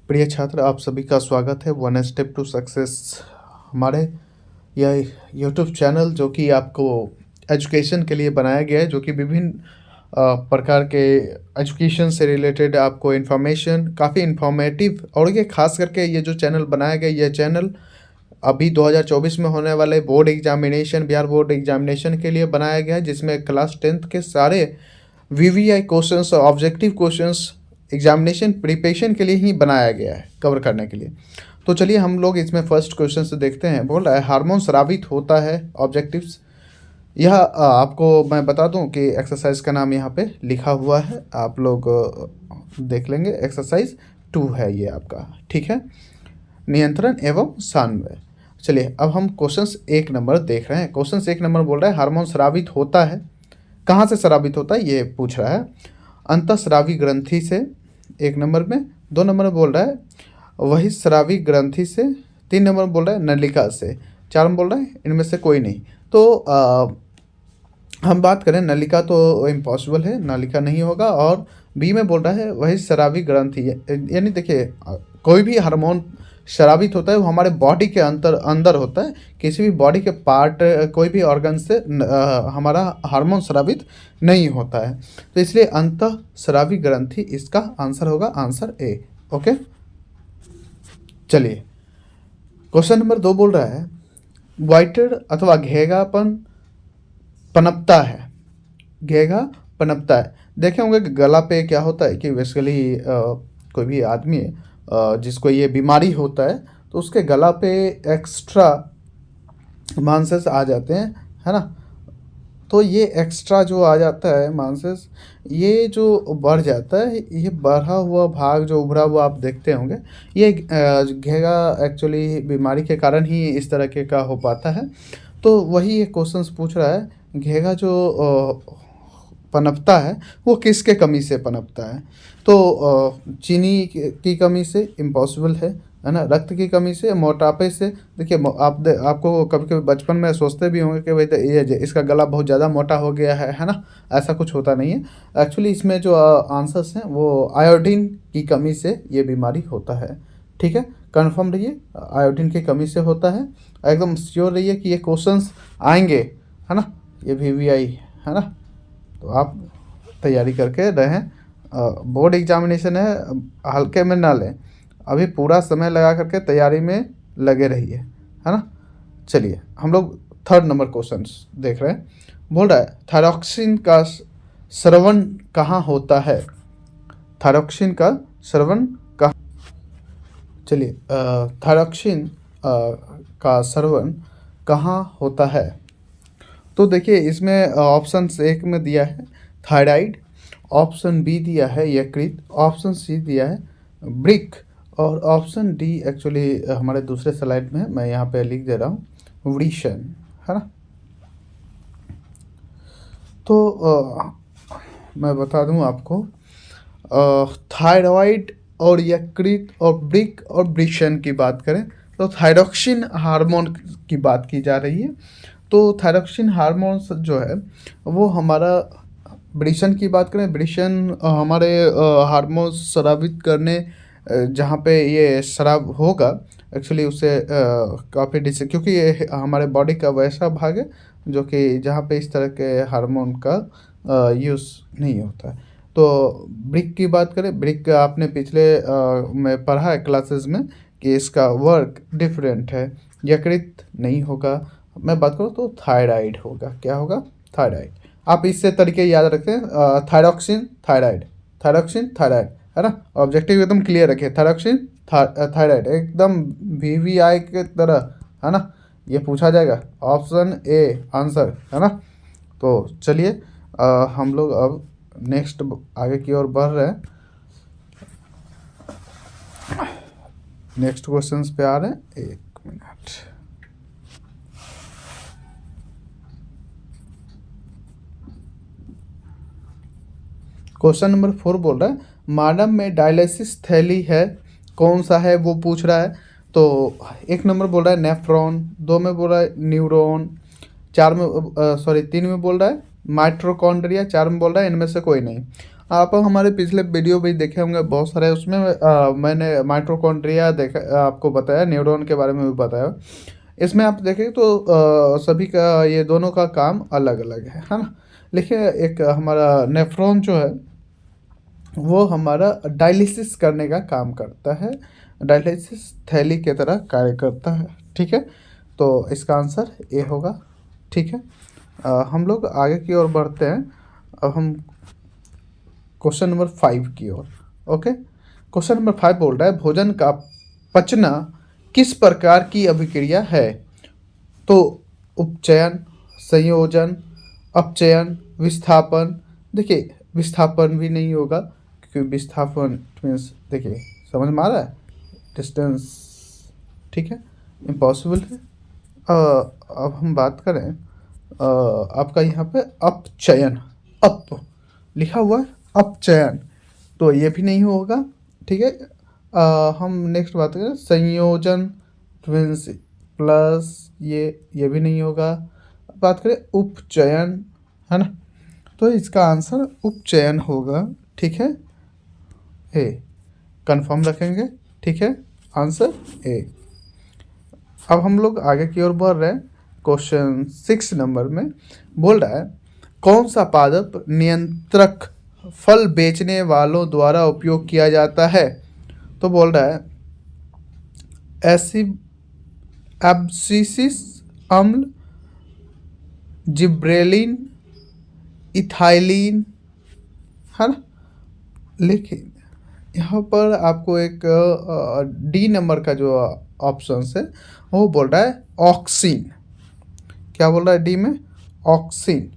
प्रिय छात्र, आप सभी का स्वागत है वन स्टेप टू सक्सेस हमारे यह यूट्यूब चैनल, जो कि आपको एजुकेशन के लिए बनाया गया है, जो कि विभिन्न प्रकार के एजुकेशन से रिलेटेड आपको इन्फॉर्मेशन काफ़ी इन्फॉर्मेटिव। और ये खास करके ये जो चैनल बनाया गया, ये चैनल अभी 2024 में होने वाले board examination, Bihar board examination के लिए बनाया गया है, जिसमें क्लास 10th के सारे वीवीआई क्वेश्चंस और ऑब्जेक्टिव क्वेश्चंस एग्जामिनेशन प्रिपरेशन के लिए ही बनाया गया है, कवर करने के लिए। तो चलिए हम लोग इसमें फर्स्ट क्वेश्चन से देखते हैं। बोल रहा है हार्मोन स्रावित होता है, ऑब्जेक्टिव्स। यह आपको मैं बता दूं कि एक्सरसाइज का नाम यहाँ पे लिखा हुआ है, आप लोग देख लेंगे। एक्सरसाइज 2 है ये आपका, ठीक है। नियंत्रण एवं सान्वय। चलिए अब हम क्वेश्चन 1 नंबर देख रहे हैं। क्वेश्चन 1 नंबर बोल रहा है हार्मोन स्रावित होता है, कहाँ से स्रावित होता है ये पूछ रहा है। अंतःस्रावी ग्रंथि से 1 नंबर में। 2 नंबर में बोल रहा है वही स्रावी ग्रंथि से। 3 नंबर में बोल रहा है नलिका से। 4 में बोल रहा है इनमें से कोई नहीं। तो हम बात करें नलिका तो इम्पॉसिबल है, नलिका नहीं होगा। और बी में बोल रहा है वही स्रावी ग्रंथि, यानी देखिए कोई भी हार्मोन स्रावित होता है वो हमारे बॉडी के अंदर होता है। किसी भी बॉडी के पार्ट, कोई भी ऑर्गन से हमारा हार्मोन स्रावित नहीं होता है। तो इसलिए अंतःस्रावी ग्रंथि इसका आंसर होगा, आंसर ए। ओके, चलिए क्वेश्चन नंबर 2 बोल रहा है ग्वाइटर अथवा घेगापन पनपता है। घेगा पनपता है, देखे होंगे कि गला पे क्या होता है कि बेसिकली कोई भी आदमी जिसको ये बीमारी होता है तो उसके गला पे एक्स्ट्रा मांसेस आ जाते हैं, है ना। तो ये एक्स्ट्रा जो आ जाता है मांसेस, ये जो बढ़ जाता है, ये बढ़ा हुआ भाग जो उभरा हुआ आप देखते होंगे, ये घेगा एक्चुअली बीमारी के कारण ही इस तरह के का हो पाता है। तो वही ये क्वेश्चन पूछ रहा है घेगा जो पनपता है वो किसके कमी से पनपता है। तो चीनी की कमी से इम्पॉसिबल है ना। रक्त की कमी से, मोटापे से। देखिए आपको कभी कभी बचपन में सोचते भी होंगे कि भाई ये इसका गला बहुत ज़्यादा मोटा हो गया है ना। ऐसा कुछ होता नहीं है एक्चुअली। इसमें जो आंसर्स हैं वो आयोडीन की कमी से ये बीमारी होता है, ठीक है। कन्फर्म रहिए, आयोडीन की कमी से होता है। एकदम श्योर रहिए कि ये क्वेश्चंस आएंगे, है ना। ये वीवीआई है ना, तो आप तैयारी करके रहें। बोर्ड एग्जामिनेशन है, हल्के में ना लें। अभी पूरा समय लगा करके तैयारी में लगे रहिए, है ना। चलिए हम लोग 3rd नंबर क्वेश्चन देख रहे हैं। बोल रहा है थायरॉक्सिन का स्रवण कहाँ होता है। थायरॉक्सिन का स्रवण कहाँ, चलिए थायरॉक्सिन का स्रवण कहाँ होता है। तो देखिए इसमें ऑप्शन 1 में दिया है थायराइड, ऑप्शन बी दिया है यकृत, ऑप्शन सी दिया है ब्रिक, और ऑप्शन डी एक्चुअली हमारे दूसरे स्लाइड में है, मैं यहाँ पे लिख दे रहा हूँ वृषण, है ना। तो मैं बता दूँ आपको थायराइड और यकृत और ब्रिक और वृषण की बात करें तो थायरॉक्सिन हार्मोन की बात की जा रही है। तो थायरॉक्सिन हार्मोन जो है वो हमारा, वृषण की बात करें, वृषण हमारे हार्मोन स्रावित करने जहाँ पे ये स्राव होगा एक्चुअली उससे काफ़ी क्योंकि ये हमारे बॉडी का वैसा भाग है जो कि जहाँ पे इस तरह के हार्मोन का यूज़ नहीं होता है। तो ब्रिक की बात करें, ब्रिक आपने पिछले में पढ़ा है क्लासेस में कि इसका वर्क डिफरेंट है। यकृत नहीं होगा। मैं बात करूँ तो थायराइड होगा। क्या होगा, थायराइड। आप इससे तरीके याद रखें, थायरॉक्सिन थायराइड, थायरॉक्सिन थायराइड, है ना। ऑब्जेक्टिव एकदम क्लियर रखिए, थायरॉक्सिन थायराइड एकदम वीवीआई के तरह, है ना। ये पूछा जाएगा, ऑप्शन ए आंसर, है ना। तो चलिए हम लोग अब नेक्स्ट आगे की ओर बढ़ रहे हैं। नेक्स्ट क्वेश्चंस पे आ रहे हैं, 1 मिनट। क्वेश्चन नंबर 4 बोल रहा है मानव में डायलिसिस थैली है, कौन सा है वो पूछ रहा है। तो 1 नंबर बोल रहा है नेफ्रॉन, 2 में बोल रहा है न्यूरॉन, 3 में बोल रहा है माइट्रोकॉन्ड्रिया, 4 में बोल रहा है इनमें से कोई नहीं। आप हमारे पिछले वीडियो भी देखे होंगे बहुत सारे, उसमें मैंने माइटोकॉन्ड्रिया देखा, आपको बताया, न्यूरॉन के बारे में भी बताया। इसमें आप देखें तो सभी का, ये दोनों का काम अलग अलग है ना। लेकिन एक हमारा नेफ्रॉन जो है वो हमारा डायलिसिस करने का काम करता है, डायलिसिस थैली की तरह कार्य करता है। ठीक है, तो इसका आंसर ए होगा। ठीक है, हम लोग आगे की ओर बढ़ते हैं। अब हम क्वेश्चन नंबर 5 की ओर। ओके, क्वेश्चन नंबर 5 बोल रहा है भोजन का पचना किस प्रकार की अभिक्रिया है? तो उपचयन, संयोजन, अपचयन, विस्थापन। देखिए, विस्थापन भी नहीं होगा, क्योंकि विस्थापन मीन्स, देखिए समझ में आ रहा है, डिस्टेंस। ठीक है, इम्पॉसिबल है। अब हम बात करें आपका यहाँ पे अपचयन, अप लिखा हुआ है, अपचयन, तो ये भी नहीं होगा। ठीक है, हम नेक्स्ट बात करें संयोजन, ट्विंस प्लस, ये भी नहीं होगा। बात करें उपचयन, है ना, तो इसका आंसर उपचयन होगा। ठीक है, ए कंफर्म रखेंगे। ठीक है, आंसर ए। अब हम लोग आगे की ओर बढ़ रहे हैं। क्वेश्चन 6 नंबर में बोल रहा है कौन सा पादप नियंत्रक फल बेचने वालों द्वारा उपयोग किया जाता है? तो बोल रहा है एब्सिसिस अम्ल, जिब्रेलिन, इथाइलिन, है ना। लेकिन यहाँ पर आपको एक डी नंबर का जो ऑप्शन है वो बोल रहा है ऑक्सीन। क्या बोल रहा है डी में? ऑक्सीन।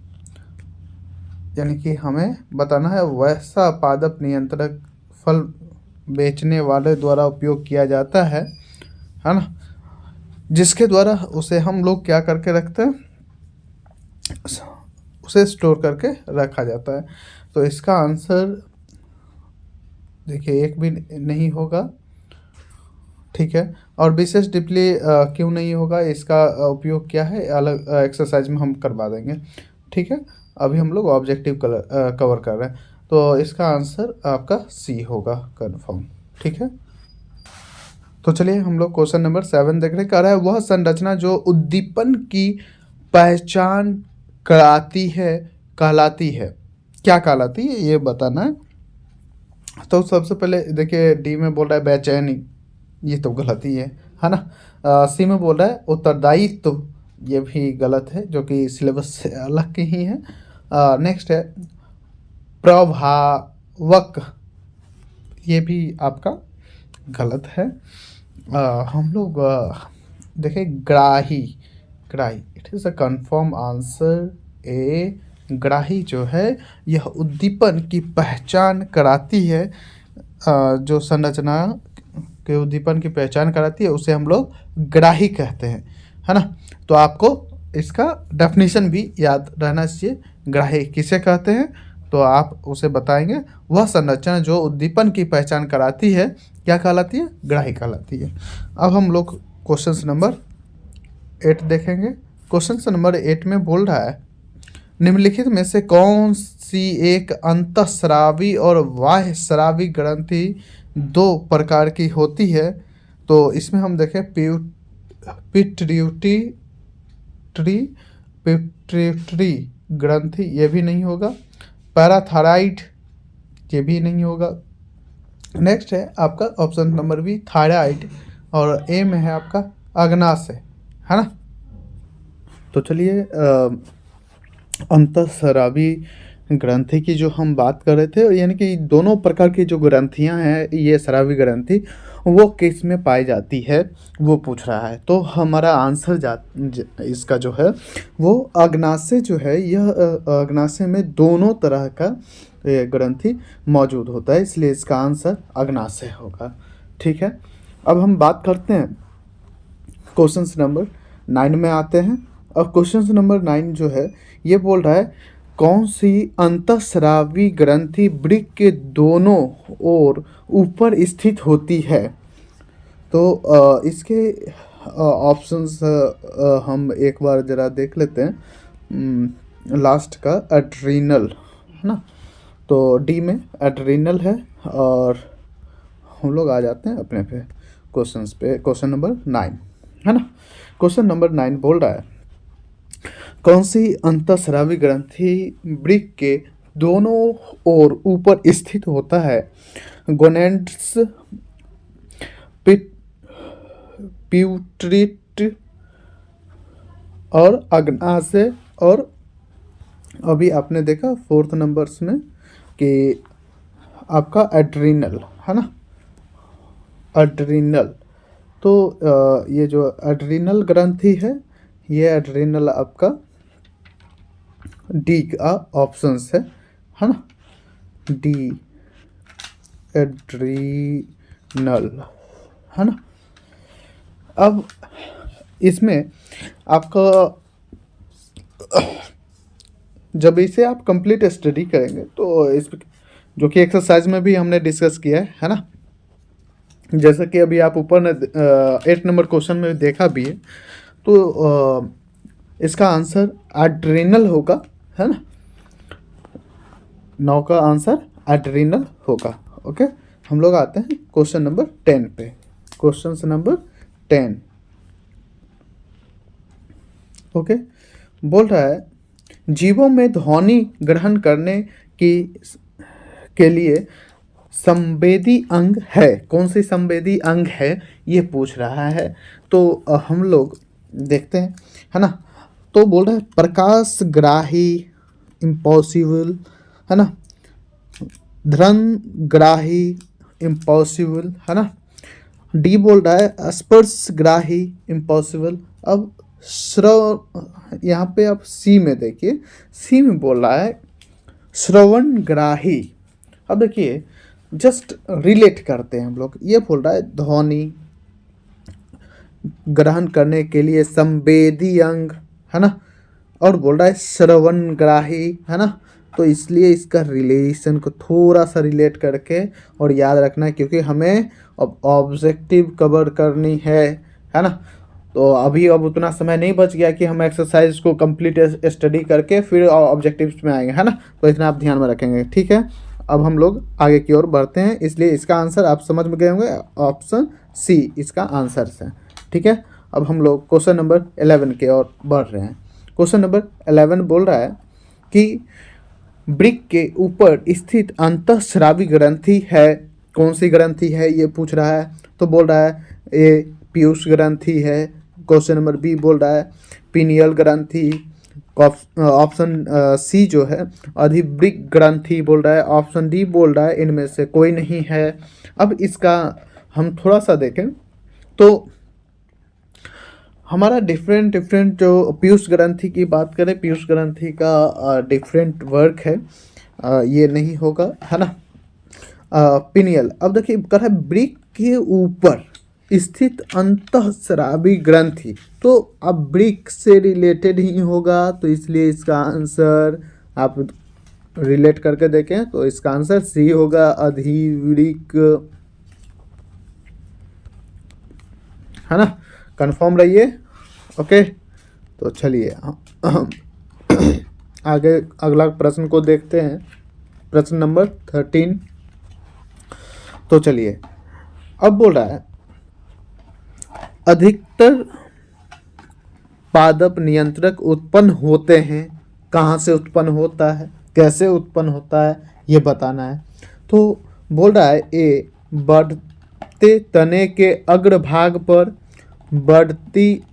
यानी कि हमें बताना है वैसा पादप नियंत्रक फल बेचने वाले द्वारा उपयोग किया जाता है ना, जिसके द्वारा उसे हम लोग क्या करके रखते हैं, उसे स्टोर करके रखा जाता है। तो इसका आंसर देखिए एक भी नहीं होगा। ठीक है, और विशेष डिप्ली क्यों नहीं होगा, इसका उपयोग क्या है अलग एक्सरसाइज में हम करवा देंगे। ठीक है, अभी हम लोग ऑब्जेक्टिव कवर कर रहे हैं, तो इसका आंसर आपका सी होगा कंफर्म। ठीक है, तो चलिए हम लोग क्वेश्चन नंबर 7 देख रहे हैं। कह रहा है वह संरचना जो उद्दीपन की पहचान कराती है कहलाती है, क्या कहलाती है ये बताना है। तो सबसे पहले देखिए डी में बोल रहा है बेचैनी, ये तो गलत ही है ना। सी में बोल रहा है उत्तरदायित्व, तो ये भी गलत है, जो कि सिलेबस से अलग के ही है। नेक्स्ट है प्रभावक, ये भी आपका गलत है। हम लोग देखें ग्राही, ग्राही it is a confirm answer A. ग्राही जो है यह उद्दीपन की पहचान कराती है, जो संरचना के उद्दीपन की पहचान कराती है उसे हम लोग ग्राही कहते हैं, है ना। तो आपको इसका डेफिनेशन भी याद रहना चाहिए, ग्राही किसे कहते हैं, तो आप उसे बताएंगे वह संरचना जो उद्दीपन की पहचान कराती है क्या कहलाती है, ग्राही कहलाती है। अब हम लोग क्वेश्चन नंबर 8 देखेंगे। क्वेश्चन नंबर 8 में बोल रहा है निम्नलिखित में से कौन सी एक अंतःस्रावी और बाह्य स्रावी ग्रंथि दो प्रकार की होती है? तो इसमें हम देखें पिट्यूटरी पिट्यूटरी ग्रंथि, ये भी नहीं होगा। पैराथायराइड, ये भी नहीं होगा। नेक्स्ट है आपका ऑप्शन नंबर बी थायराइड, और ए में है आपका अग्नाशय, है ना। तो चलिए अंतःस्रावी ग्रंथि की जो हम बात कर रहे थे, यानी कि दोनों प्रकार की जो ग्रंथियां हैं, ये स्रावी ग्रंथि वो किस में पाई जाती है वो पूछ रहा है। तो हमारा आंसर इसका जो है वो अग्नाशय जो है, यह अग्नाशय में दोनों तरह का ग्रंथि मौजूद होता है, इसलिए इसका आंसर अग्नाशय होगा। ठीक है, अब हम बात करते हैं क्वेश्चन नंबर 9 में आते हैं। अब क्वेश्चन नंबर 9 जो है ये बोल रहा है कौन सी अंतःस्रावी ग्रंथि वृक्क के दोनों ओर ऊपर स्थित होती है? तो इसके ऑप्शंस हम एक बार ज़रा देख लेते हैं। लास्ट का एड्रीनल, है ना। तो डी में एड्रीनल है। और हम लोग आ जाते हैं अपने पे क्वेश्चंस पे। क्वेश्चन नंबर 9 है ना। क्वेश्चन नंबर 9 बोल रहा है, कौन सी अंतःस्रावी ग्रंथि वृक्क के दोनों ओर ऊपर स्थित होता है? गोनेड्स, प्यूटरिट और अग्नाशय। और अभी आपने देखा 4th नंबर्स में कि आपका एड्रीनल है ना, एड्रीनल। तो ये जो एड्रीनल ग्रंथि है, ये एड्रीनल आपका डी का ऑप्शंस है ना, डी एड्रीनल है ना। अब इसमें आपका जब इसे आप कंप्लीट स्टडी करेंगे तो इस जो कि एक्सरसाइज में भी हमने डिस्कस किया है ना, जैसा कि अभी आप ऊपर ने 8 नंबर क्वेश्चन में देखा भी है। तो इसका आंसर एड्रीनल होगा है ना, 9 का आंसर एड्रीनल होगा। ओके, हम लोग आते हैं क्वेश्चन नंबर 10 पे। क्वेश्चन नंबर 10 ओके, बोल रहा है, जीवों में ध्वनि ग्रहण करने के लिए संवेदी अंग है। कौन सी संवेदी अंग है ये पूछ रहा है। तो हम लोग देखते हैं है ना। तो बोल रहा है प्रकाशग्राही इम्पॉसिबल है ना, ध्वनिग्राही इम्पॉसिबल है ना। डी बोल रहा है स्पर्शग्राही इम्पॉसिबल। अब यहाँ पे आप सी में देखिए, सी में बोल रहा है श्रवणग्राही। अब देखिए जस्ट रिलेट करते हैं हम लोग। ये बोल रहा है ध्वनि ग्रहण करने के लिए संवेदी अंग है ना, और बोल रहा है श्रवणग्राही है ना। तो इसलिए इसका रिलेशन को थोड़ा सा रिलेट करके और याद रखना है, क्योंकि हमें अब ऑब्जेक्टिव कवर करनी है ना। तो अभी अब उतना समय नहीं बच गया कि हम एक्सरसाइज को कंप्लीट स्टडी करके फिर ऑब्जेक्टिव्स में आएंगे है ना। तो इतना आप ध्यान में रखेंगे, ठीक है। अब हम लोग आगे की ओर बढ़ते हैं, इसलिए इसका आंसर आप समझ में गए होंगे, ऑप्शन सी इसका आंसर है, ठीक है। अब हम लोग क्वेश्चन नंबर 11 की ओर बढ़ रहे हैं। क्वेश्चन नंबर 11 बोल रहा है कि वृक्क के ऊपर स्थित अंतःस्रावी ग्रंथि है। कौन सी ग्रंथि है ये पूछ रहा है। तो बोल रहा है ए पीयूष ग्रंथि है। क्वेश्चन नंबर बी बोल रहा है पीनियल ग्रंथि। ऑप्शन सी जो है अधिवृक्क ग्रंथि बोल रहा है। ऑप्शन डी बोल रहा है इनमें से कोई नहीं है। अब इसका हम थोड़ा सा देखें तो हमारा डिफरेंट जो पीयूष ग्रंथि की बात करें, पीयूष ग्रंथि का डिफरेंट वर्क है, ये नहीं होगा है ना। पिनियल। अब देखिए कर है वृक्क के ऊपर स्थित अंतःस्रावी ग्रंथि, तो अब वृक्क से रिलेटेड ही होगा, तो इसलिए इसका आंसर आप रिलेट करके देखें तो इसका आंसर सी होगा, अधिवृक्क है ना। कंफर्म रहिए। ओके, तो चलिए आगे अगला प्रश्न को देखते हैं, प्रश्न नंबर 13। तो चलिए अब बोल रहा है अधिकतर पादप नियंत्रक उत्पन्न होते हैं। कहाँ से उत्पन्न होता है, कैसे उत्पन्न होता है, ये बताना है। तो बोल रहा है ए बढ़ते तने के अग्रभाग पर, बढ़ती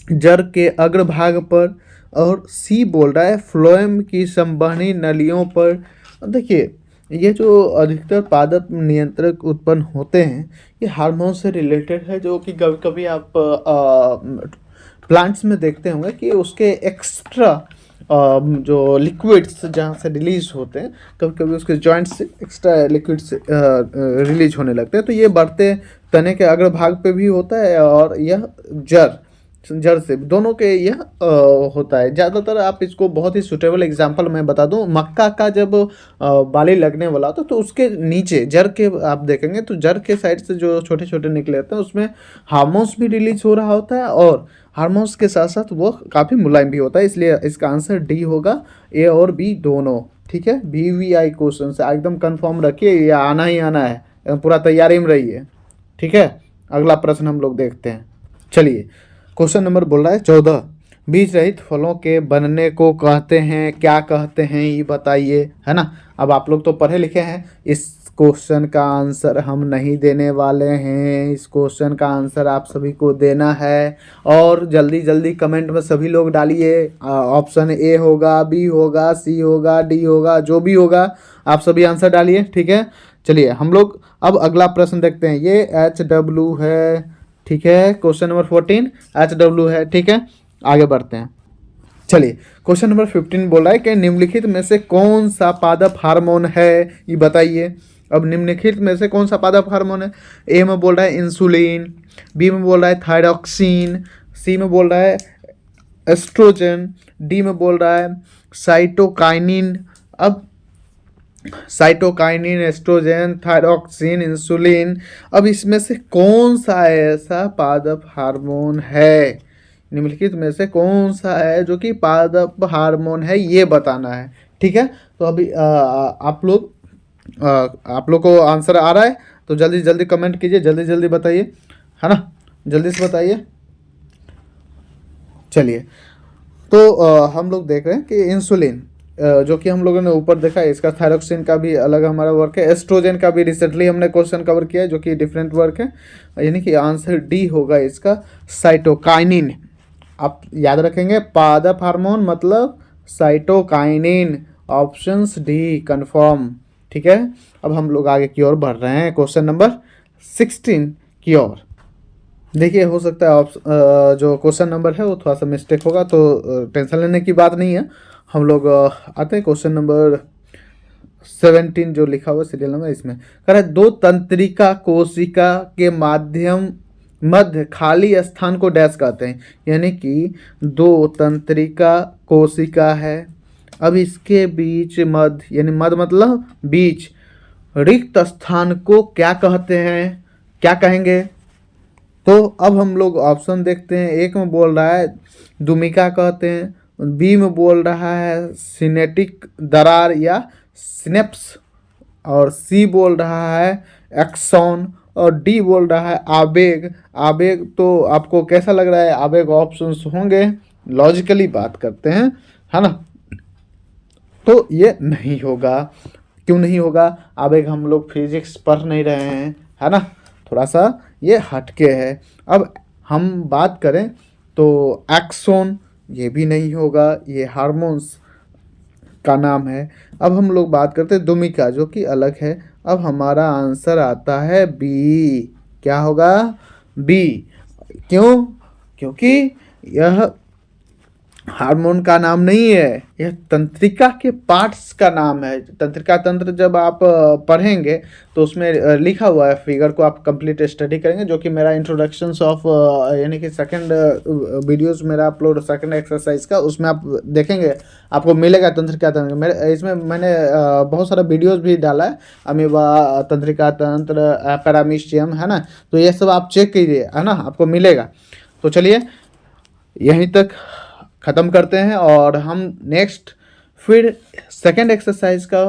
जड़ के अग्रभाग पर, और सी बोल रहा है फ्लोएम की संवहनी नलियों पर। देखिए ये जो अधिकतर पादप नियंत्रक उत्पन्न होते हैं ये हार्मोन से रिलेटेड है, जो कि कभी कभी आप प्लांट्स में देखते होंगे कि उसके एक्स्ट्रा जो लिक्विड्स जहाँ से रिलीज होते हैं, कभी कभी उसके जॉइंट्स से एक्स्ट्रा लिक्विड्स रिलीज होने लगते हैं। तो ये बढ़ते तने के अग्रभाग पे भी होता है और यह जड़ से, दोनों के यह होता है। ज़्यादातर आप इसको बहुत ही सुटेबल एग्जांपल मैं बता दूं, मक्का का जब बाली लगने वाला होता तो उसके नीचे जड़ के आप देखेंगे तो जड़ के साइड से जो छोटे छोटे निकले होते हैं उसमें हार्मोन्स भी रिलीज हो रहा होता है, और हार्मोन्स के साथ साथ वो काफ़ी मुलायम भी होता है। इसलिए इसका आंसर डी होगा, ए और बी दोनों ठीक है, VVI क्वेश्चन से एकदम कंफर्म रखिए, ये आना ही आना है, पूरा तैयारी में रहिए। ठीक है, अगला प्रश्न हम लोग देखते हैं। चलिए, क्वेश्चन नंबर बोल रहा है 14, बीज रहित फलों के बनने को कहते हैं, क्या कहते हैं ये बताइए, है ना। अब आप लोग तो पढ़े लिखे हैं, इस क्वेश्चन का आंसर हम नहीं देने वाले हैं, इस क्वेश्चन का आंसर आप सभी को देना है। और जल्दी जल्दी कमेंट में सभी लोग डालिए, ऑप्शन ए होगा, बी होगा, सी होगा, डी होगा, जो भी होगा आप सभी आंसर डालिए। ठीक है, चलिए हम लोग अब अगला प्रश्न देखते हैं। ये HW है, ठीक है, क्वेश्चन नंबर 14 HW है। ठीक है, आगे बढ़ते हैं। चलिए, क्वेश्चन नंबर 15 बोला है कि निम्नलिखित में से कौन सा पादप हार्मोन है, ये बताइए। अब निम्नलिखित में से कौन सा पादप हार्मोन है? ए में बोल रहा है इंसुलिन, बी में बोल रहा है थायरॉक्सिन, सी में बोल रहा है एस्ट्रोजन, डी में बोल रहा है साइटोकाइनिन। अब साइटोकाइनिन, एस्ट्रोजन, थायरॉक्सिन, इंसुलिन, अब इसमें से कौन सा ऐसा पादप हार्मोन है? निम्नलिखित में से कौन सा है जो कि पादप हार्मोन है, ये बताना है। ठीक है, तो अभी आप लोग को आंसर आ रहा है तो जल्दी जल्दी कमेंट कीजिए, जल्दी जल्दी बताइए, है ना, जल्दी से बताइए। चलिए, तो हम लोग देख रहे हैं कि इंसुलिन, जो कि हम लोगों ने ऊपर देखा है, इसका थायरॉक्सिन का भी अलग हमारा वर्क है, एस्ट्रोजन का भी रिसेंटली हमने क्वेश्चन कवर किया है जो कि डिफरेंट वर्क है, यानी कि आंसर डी होगा इसका, साइटोकाइनिन। आप याद रखेंगे, पादप हार्मोन मतलब साइटोकाइनिन, ऑप्शंस डी कंफर्म। ठीक है, अब हम लोग आगे की ओर बढ़ रहे हैं, क्वेश्चन नंबर 16 की ओर। देखिए, हो सकता है जो क्वेश्चन नंबर है वो थोड़ा सा मिस्टेक होगा, तो टेंशन लेने की बात नहीं है। हम लोग आते हैं क्वेश्चन नंबर 17 जो लिखा हुआ सीरियल नंबर, इसमें कह रहा है 2 तंत्रिका कोशिका के माध्यम मध्य खाली स्थान को डैश कहते हैं, यानी कि 2 तंत्रिका कोशिका है, अब इसके बीच मध्य, यानी मध्य मतलब बीच, रिक्त स्थान को क्या कहते हैं, क्या कहेंगे? तो अब हम लोग ऑप्शन देखते हैं। एक में बोल रहा है दुमिका कहते हैं, बी में बोल रहा है सिनेटिक दरार या सिनेप्स, और सी बोल रहा है एक्सॉन, और डी बोल रहा है आवेग। आवेग तो आपको कैसा लग रहा है? आवेग ऑप्शंस होंगे, लॉजिकली बात करते हैं, है ना। तो ये नहीं होगा। क्यों नहीं होगा? आवेग हम लोग फिजिक्स पढ़ नहीं रहे हैं, है ना, थोड़ा सा ये हटके है। अब हम बात करें तो एक्सोन, ये भी नहीं होगा, ये हार्मोन्स का नाम है। अब हम लोग बात करते हैं दुमिका, जो कि अलग है। अब हमारा आंसर आता है बी। क्या होगा? बी। क्यों? क्योंकि यह हार्मोन का नाम नहीं है, यह तंत्रिका के पार्ट्स का नाम है। तंत्रिका तंत्र जब आप पढ़ेंगे तो उसमें लिखा हुआ है, फिगर को आप कंप्लीट स्टडी करेंगे, जो कि मेरा इंट्रोडक्शंस ऑफ यानी कि सेकंड वीडियोस मेरा अपलोड, सेकंड एक्सरसाइज का, उसमें आप देखेंगे, आपको मिलेगा तंत्रिका तंत्र। मेरे इसमें मैंने बहुत सारा वीडियोस भी डाला है, अमीबा, तंत्रिका तंत्र, पैरामीशियम, है ना, तो ये सब आप चेक कीजिए, है ना, आपको मिलेगा। तो चलिए यहीं तक ख़त्म करते हैं और हम नेक्स्ट फिर सेकंड एक्सरसाइज का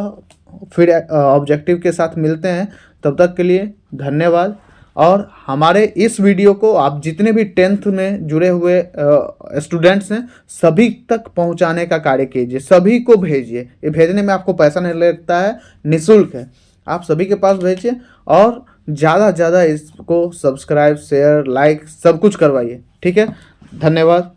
फिर ऑब्जेक्टिव के साथ मिलते हैं। तब तक के लिए धन्यवाद। और हमारे इस वीडियो को आप जितने भी 10th में जुड़े हुए स्टूडेंट्स हैं सभी तक पहुंचाने का कार्य कीजिए, सभी को भेजिए। ये भेजने में आपको पैसा नहीं लगता है, निःशुल्क है, आप सभी के पास भेजिए और ज़्यादा ज़्यादा इसको सब्सक्राइब, शेयर, लाइक सब कुछ करवाइए। ठीक है, धन्यवाद।